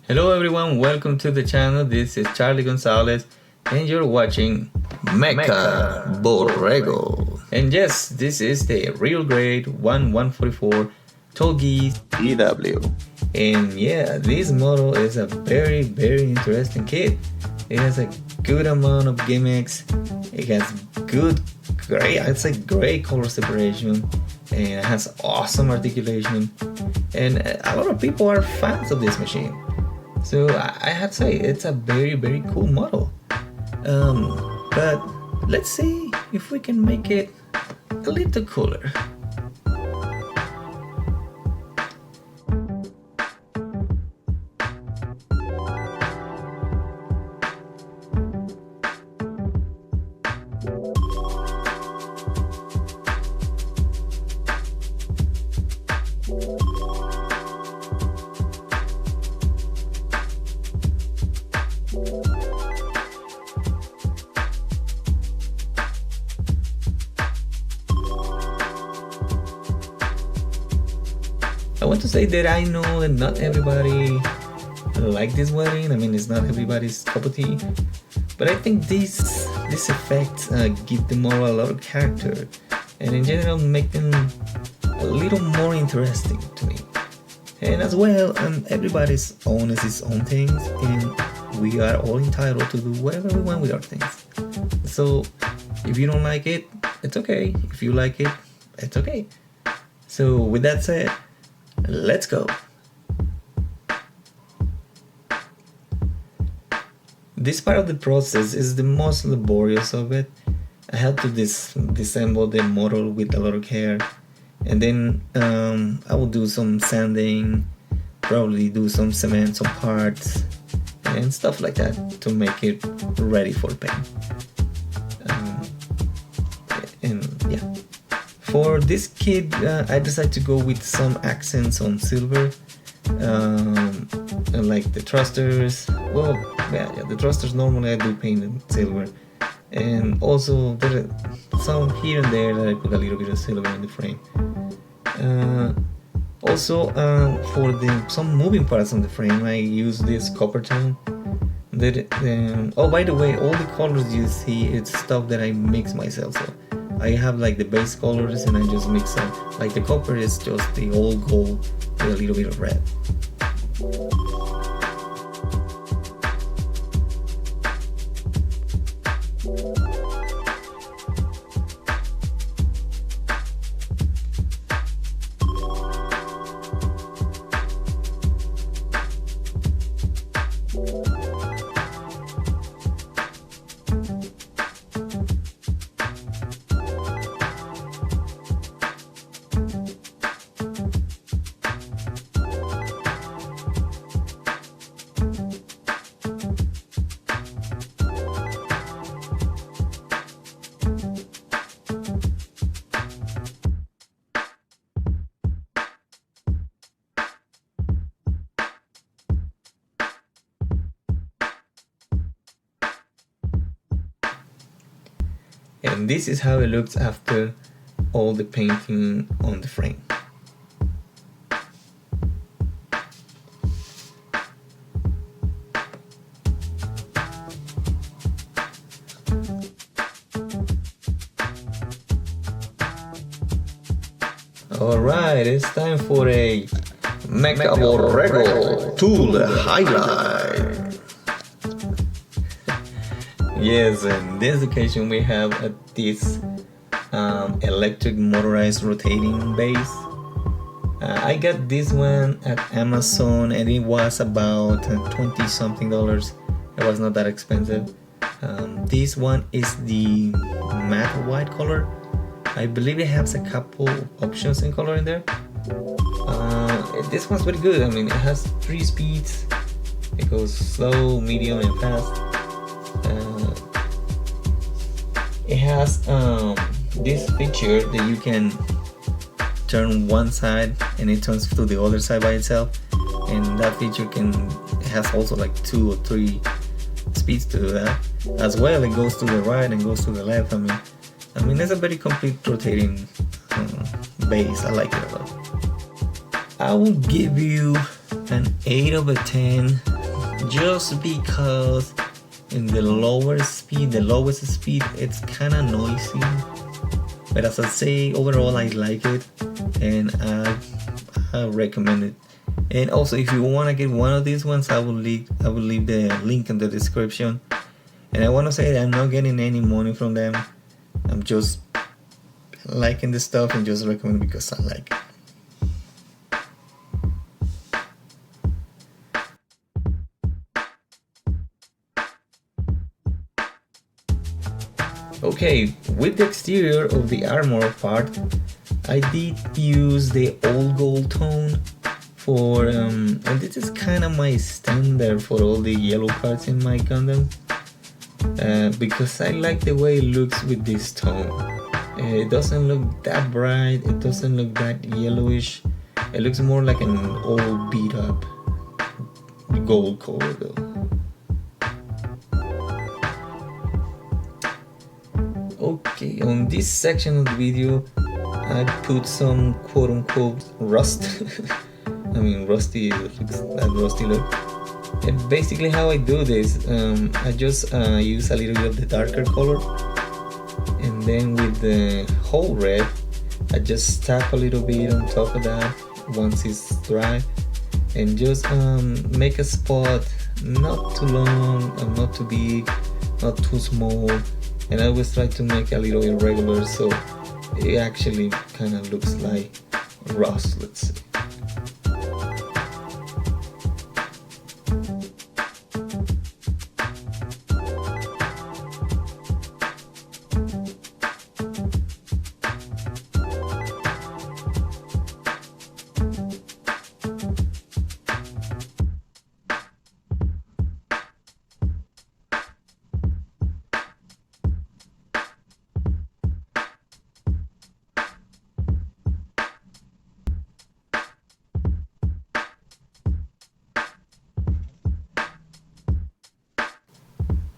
Hello everyone, welcome to the channel. This is Charlie Gonzalez and you're watching Mecha Borrego. And yes, this is the real grade 1144 Tallgeese EW. And yeah, this model is a very interesting kit. It has a good amount of gimmicks. It has great color separation, and it has awesome articulation. And a lot of people are fans of this machine. So I have to say, it's a very cool model. But let's see if we can make it a little cooler. I want to say that I know that not everybody like this wedding. I mean, it's not everybody's cup of tea, but I think this effect give the model a lot of character, and in general make them a little more interesting to me. And as well, everybody's owns his own things, and we are all entitled to do whatever we want with our things. So if you don't like it, it's okay. If you like it, it's okay. So with that said, let's go. This part of the process is the most laborious of it. I had to disassemble the model with a lot of care, and then I will do some sanding, probably do some cement, some parts, and stuff like that to make it ready for paint. And yeah. For this kit, I decided to go with some accents on silver, like the thrusters. Well, yeah, the thrusters normally I do paint in silver, and also there are some here and there that I put a little bit of silver in the frame. Also, for some moving parts on the frame, I use this copper tone. Oh, by the way, all the colors you see, it's stuff that I mix myself. So I have like the base colors and I just mix them. Like the copper is just the old gold with a little bit of red. And this is how it looks after all the painting on the frame. Alright, it's time for a Mecha Borrego tool highlight. Yes, in this occasion we have this electric motorized rotating base. I got this one at Amazon and it was about $20 something. It was not that expensive. This one is the matte white color. I believe it has a couple options in color in there. This one's very good. I mean, it has 3 speeds. It goes slow, medium, and fast. It has this feature that you can turn one side and it turns to the other side by itself, and that feature has also like 2 or 3 speeds to do that. As well, it goes to the right and goes to the left. I mean it's a very complete rotating base. I like it a lot. I will give you an 8 over 10 just because in the lowest speed, it's kind of noisy. But as I say, overall I like it, and I recommend it. And also, if you want to get one of these ones, I will leave the link in the description. And I want to say that I'm not getting any money from them. I'm just liking the stuff and just recommend it because I like it. Okay, with the exterior of the armor part, I did use the old gold tone for, and this is kind of my standard for all the yellow parts in my Gundam, because I like the way it looks with this tone. It doesn't look that bright, it doesn't look that yellowish, it looks more like an old beat up gold color though. Okay, on this section of the video, I put some quote-unquote rust. I mean, rusty looks that rusty look. And basically, how I do this, I just use a little bit of the darker color, and then with the whole red, I just tap a little bit on top of that once it's dry, and just make a spot not too long, not too big, not too small. And I always try to make a little irregular so it actually kind of looks like rust, let's say.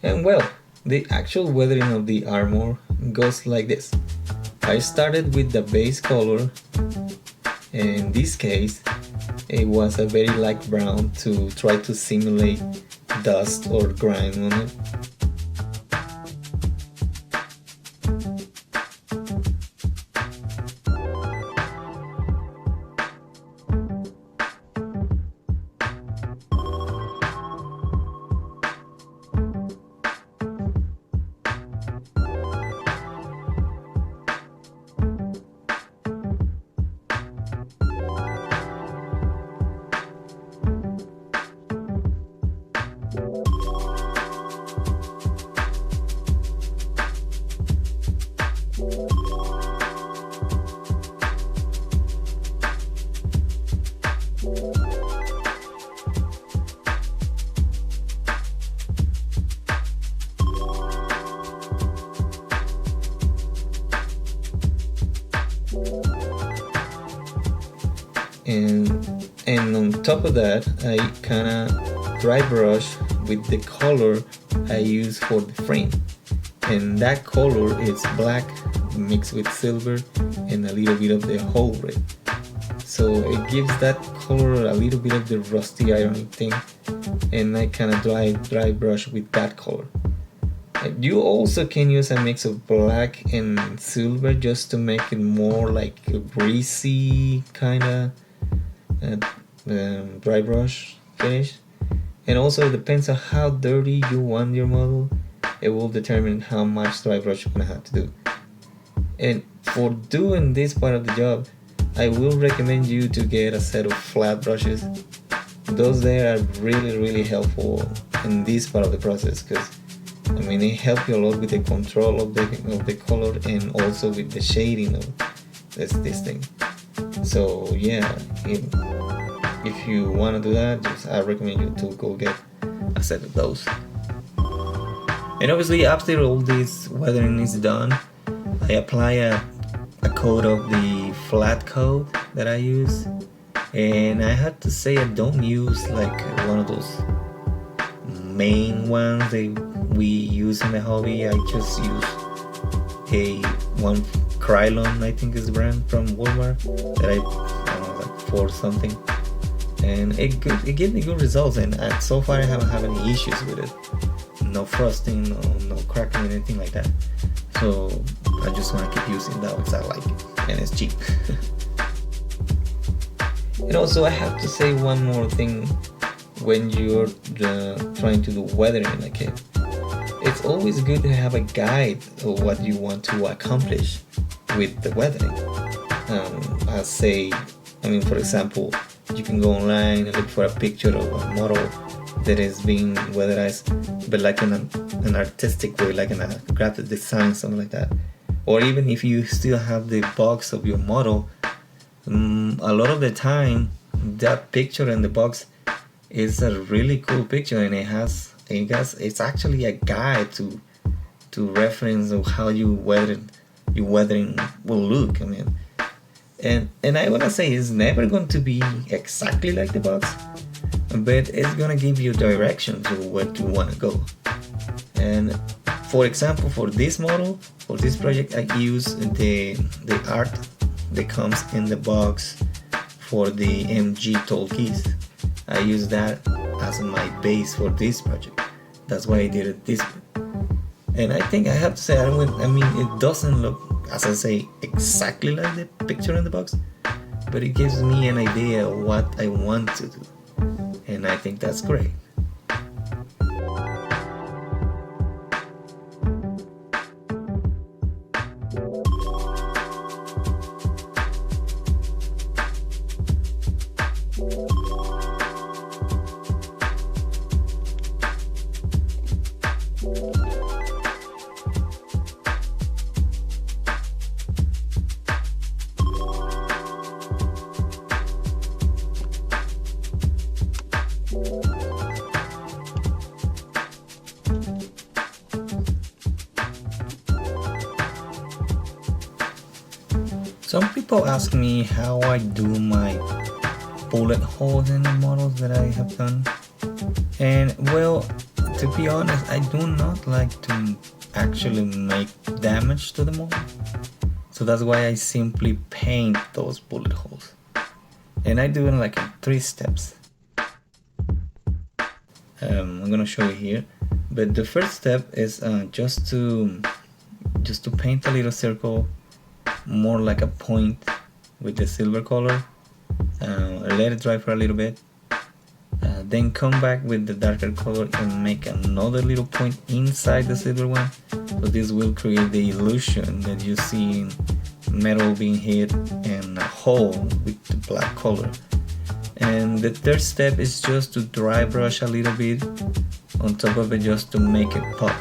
And well, the actual weathering of the armor goes like this. I started with the base color, and in this case it was a very light brown to try to simulate dust or grime on it. And on top of that, I kinda dry brush with the color I use for the frame, and that color is black mixed with silver and a little bit of the whole red, so it gives that color a little bit of the rusty irony thing, and I kinda dry brush with that color. You also can use a mix of black and silver just to make it more like a greasy kinda dry brush finish. And also it depends on how dirty you want your model, it will determine how much dry brush you're gonna have to do. And for doing this part of the job, I will recommend you to get a set of flat brushes. Those there are really helpful in this part of the process, because I mean it helps you a lot with the control of the color and also with the shading of this thing. So yeah, if you want to do that, I recommend you to go get a set of those. And obviously after all this weathering is done, I apply a coat of the flat coat that I use, and I have to say I don't use like one of those main ones that we use in the hobby. I just use one Krylon, I think is the brand from Walmart, that I don't know, like 4 something. and it gave me good results, and so far I haven't had any issues with it. No frosting, no cracking, anything like that. So I just want to keep using that because I like it and it's cheap. And also I have to say one more thing. When you're trying to do weathering in a kit, it's always good to have a guide of what you want to accomplish with the weathering. For example, you can go online and look for a picture of a model that is being weatherized, but like in an artistic way, like in a graphic design, something like that. Or even if you still have the box of your model, a lot of the time that picture in the box is a really cool picture, and it's actually a guide to reference of how your weathering will look. And I wanna say it's never going to be exactly like the box, but it's gonna give you direction to where you wanna go. And for example, for this model, for this project, I use the art that comes in the box for the MG Tallgeese. I use that as my base for this project. That's why I did it this way. And I think I have to say, it doesn't look, as I say, exactly like the picture in the box, but it gives me an idea of what I want to do. And I think that's great. Some people ask me how I do my bullet holes in the models that I have done. And well, to be honest, I do not like to actually make damage to the model. So that's why I simply paint those bullet holes. And I do it like in 3 steps. I'm gonna show you here. But the first step is just to paint a little circle, more like a point with the silver color. Let it dry for a little bit. Then come back with the darker color and make another little point inside the silver one. So this will create the illusion that you see in metal being hit and a hole with the black color. And the third step is just to dry brush a little bit on top of it, just to make it pop.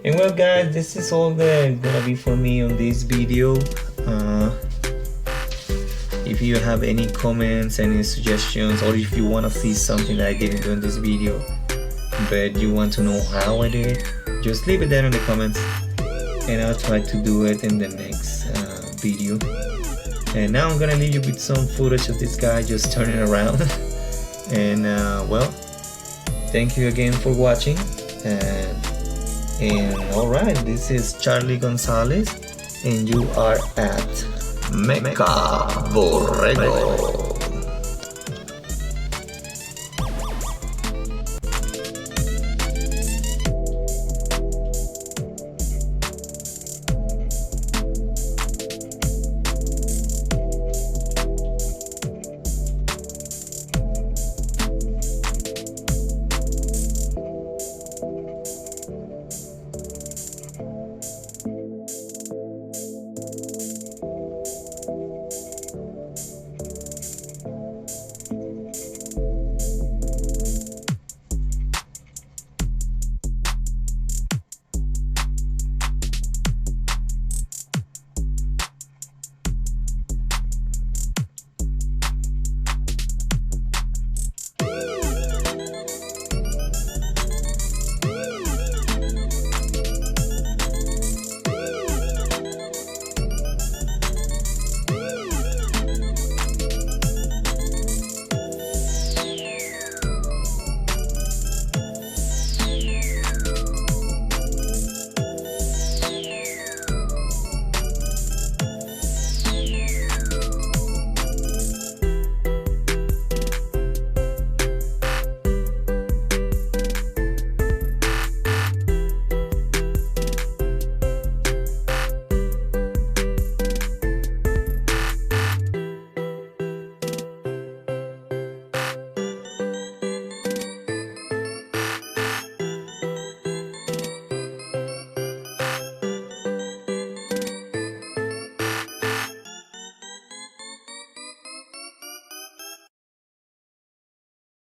And well guys, this is all that gonna be for me on this video. If you have any comments, any suggestions, or if you want to see something that I didn't do in this video but you want to know how I did it, just leave it there in the comments and I'll try to do it in the next video. And now I'm gonna leave you with some footage of this guy just turning around. And well, thank you again for watching. And alright, this is Charlie Gonzalez and you are at Mecha Borrego.